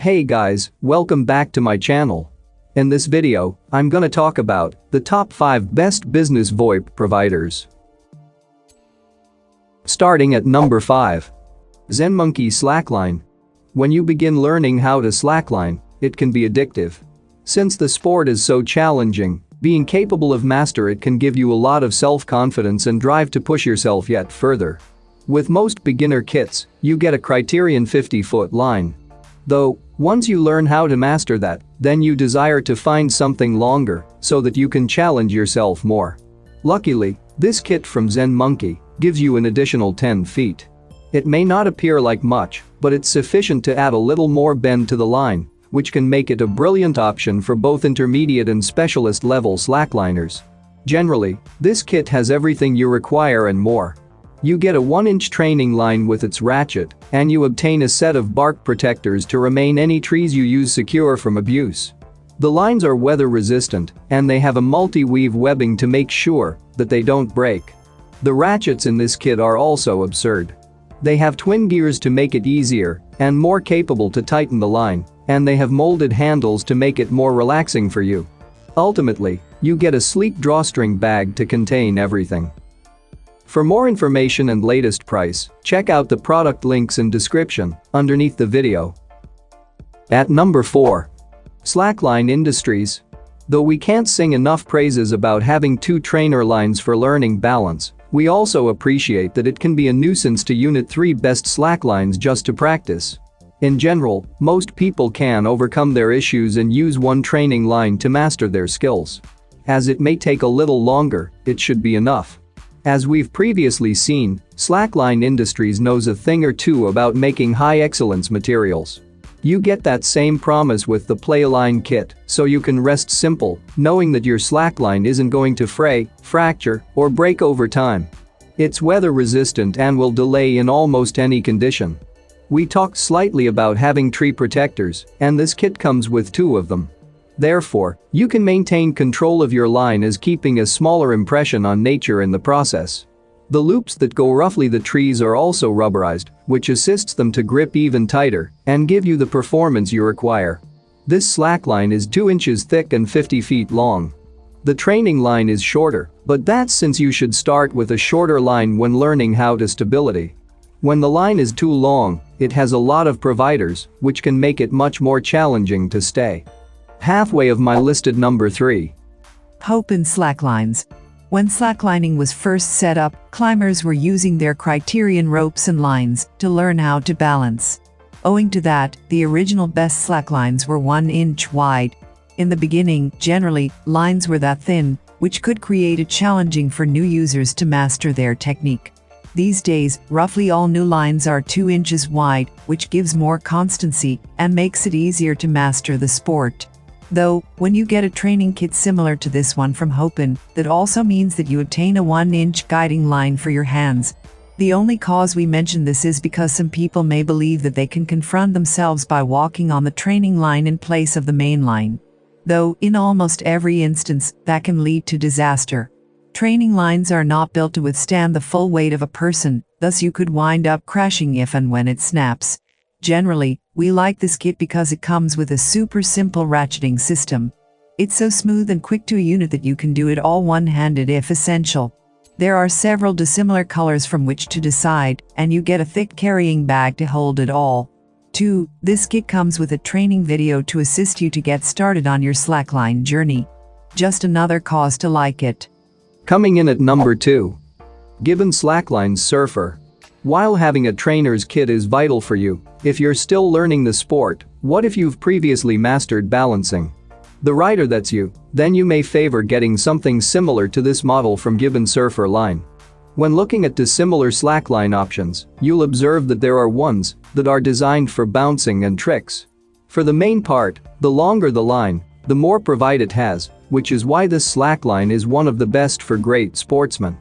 Hey guys, welcome back to my channel. In this video, I'm gonna talk about the top 5 best business VoIP providers. Starting at number 5. ZenMonkey Slackline. When you begin learning how to slackline, it can be addictive. Since the sport is so challenging, being capable of master it can give you a lot of self-confidence and drive to push yourself yet further. With most beginner kits, you get a criterion 50-foot line. Though, once you learn how to master that, then you desire to find something longer so that you can challenge yourself more. Luckily, this kit from ZenMonkey gives you an additional 10 feet. It may not appear like much, but it's sufficient to add a little more bend to the line, which can make it a brilliant option for both intermediate and specialist level slackliners. Generally, this kit has everything you require and more. You get a 1-inch training line with its ratchet, and you obtain a set of bark protectors to remain any trees you use secure from abuse. The lines are weather resistant, and they have a multi-weave webbing to make sure that they don't break. The ratchets in this kit are also absurd. They have twin gears to make it easier and more capable to tighten the line, and they have molded handles to make it more relaxing for you. Ultimately, you get a sleek drawstring bag to contain everything. For more information and latest price, check out the product links in description underneath the video. At number 4. Slackline Industries. Though we can't sing enough praises about having 2 trainer lines for learning balance, we also appreciate that it can be a nuisance to unit 3 best slacklines just to practice. In general, most people can overcome their issues and use one training line to master their skills. As it may take a little longer, it should be enough. As we've previously seen, Slackline Industries knows a thing or two about making high excellence materials. You get that same promise with the Playline kit, so you can rest simple, knowing that your slackline isn't going to fray, fracture, or break over time. It's weather resistant and will delay in almost any condition. We talked slightly about having tree protectors, and this kit comes with 2 of them. Therefore, you can maintain control of your line as keeping a smaller impression on nature in the process. The loops that go roughly the trees are also rubberized, which assists them to grip even tighter and give you the performance you require. This slackline is 2 inches thick and 50 feet long. The training line is shorter, but that's since you should start with a shorter line when learning how to stability. When the line is too long, it has a lot of providers, which can make it much more challenging to stay. Halfway of my listed number 3. Hopein Slacklines. When slacklining was first set up, climbers were using their criterion ropes and lines to learn how to balance. Owing to that, the original best slacklines were 1 inch wide. In the beginning, generally, lines were that thin, which could create it challenging for new users to master their technique. These days, roughly all new lines are 2 inches wide, which gives more constancy and makes it easier to master the sport. Though, when you get a training kit similar to this one from Hopein, that also means that you obtain a 1-inch guiding line for your hands. The only cause we mention this is because some people may believe that they can confront themselves by walking on the training line in place of the main line. Though, in almost every instance, that can lead to disaster. Training lines are not built to withstand the full weight of a person, thus you could wind up crashing if and when it snaps. Generally, we like this kit because it comes with a super simple ratcheting system. It's so smooth and quick to unit that you can do it all one-handed if essential. There are several dissimilar colors from which to decide, and you get a thick carrying bag to hold it all. 2. This kit comes with a training video to assist you to get started on your slackline journey. Just another cause to like it. Coming in at number 2. Gibbon Slacklines Surfer. While having a trainer's kit is vital for you, if you're still learning the sport, what if you've previously mastered balancing? The rider that's you, then you may favor getting something similar to this model from Gibbon Surfer line. When looking at dissimilar slackline options, you'll observe that there are ones that are designed for bouncing and tricks. For the main part, the longer the line, the more provide it has, which is why this slackline is one of the best for great sportsmen.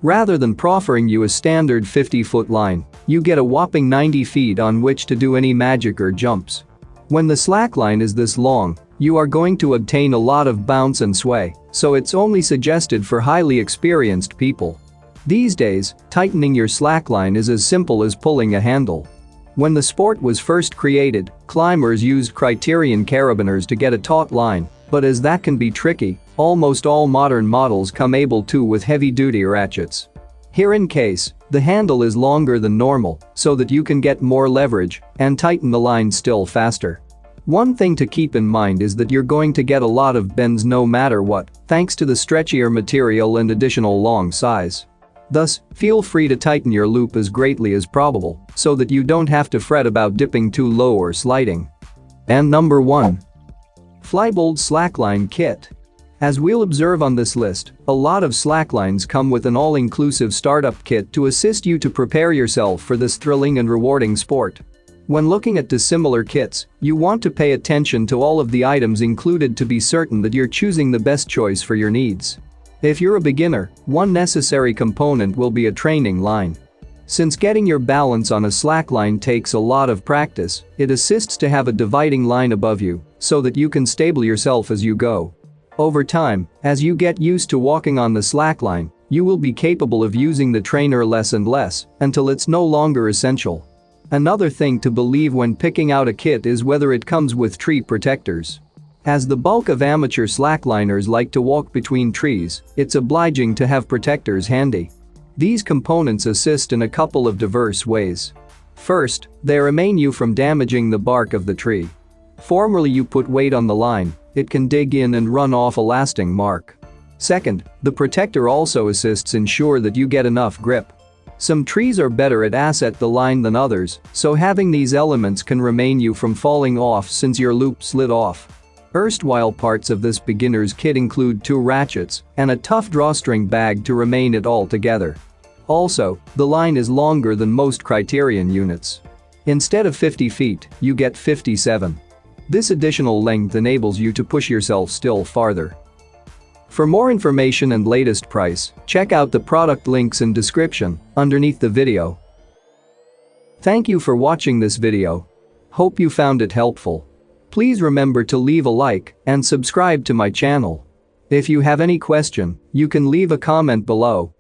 Rather than proffering you a standard 50-foot line, you get a whopping 90 feet on which to do any magic or jumps. When the slackline is this long, you are going to obtain a lot of bounce and sway, so it's only suggested for highly experienced people. These days, tightening your slackline is as simple as pulling a handle. When the sport was first created, climbers used criterion carabiners to get a taut line, but as that can be tricky, almost all modern models come able to with heavy-duty ratchets. Here in case, the handle is longer than normal so that you can get more leverage and tighten the line still faster. One thing to keep in mind is that you're going to get a lot of bends no matter what, thanks to the stretchier material and additional long size. Thus, feel free to tighten your loop as greatly as probable so that you don't have to fret about dipping too low or sliding. And number 1. Flybold Slackline Kit. As we'll observe on this list, a lot of slacklines come with an all-inclusive startup kit to assist you to prepare yourself for this thrilling and rewarding sport. When looking at dissimilar kits, you want to pay attention to all of the items included to be certain that you're choosing the best choice for your needs. If you're a beginner, one necessary component will be a training line. Since getting your balance on a slackline takes a lot of practice, it assists to have a dividing line above you so that you can stable yourself as you go. Over time, as you get used to walking on the slackline, you will be capable of using the trainer less and less until it's no longer essential. Another thing to believe when picking out a kit is whether it comes with tree protectors. As the bulk of amateur slackliners like to walk between trees, it's obliging to have protectors handy. These components assist in a couple of diverse ways. First, they remain you from damaging the bark of the tree. Formerly you put weight on the line, it can dig in and run off a lasting mark. Second, the protector also assists ensure that you get enough grip. Some trees are better at asset the line than others, so having these elements can remain you from falling off since your loop slid off. Erstwhile parts of this beginner's kit include 2 ratchets and a tough drawstring bag to remain it all together. Also, the line is longer than most criterion units. Instead of 50 feet, you get 57. This additional length enables you to push yourself still farther. For more information and latest price, check out the product links in description underneath the video. Thank you for watching this video. Hope you found it helpful. Please remember to leave a like and subscribe to my channel. If you have any question, you can leave a comment below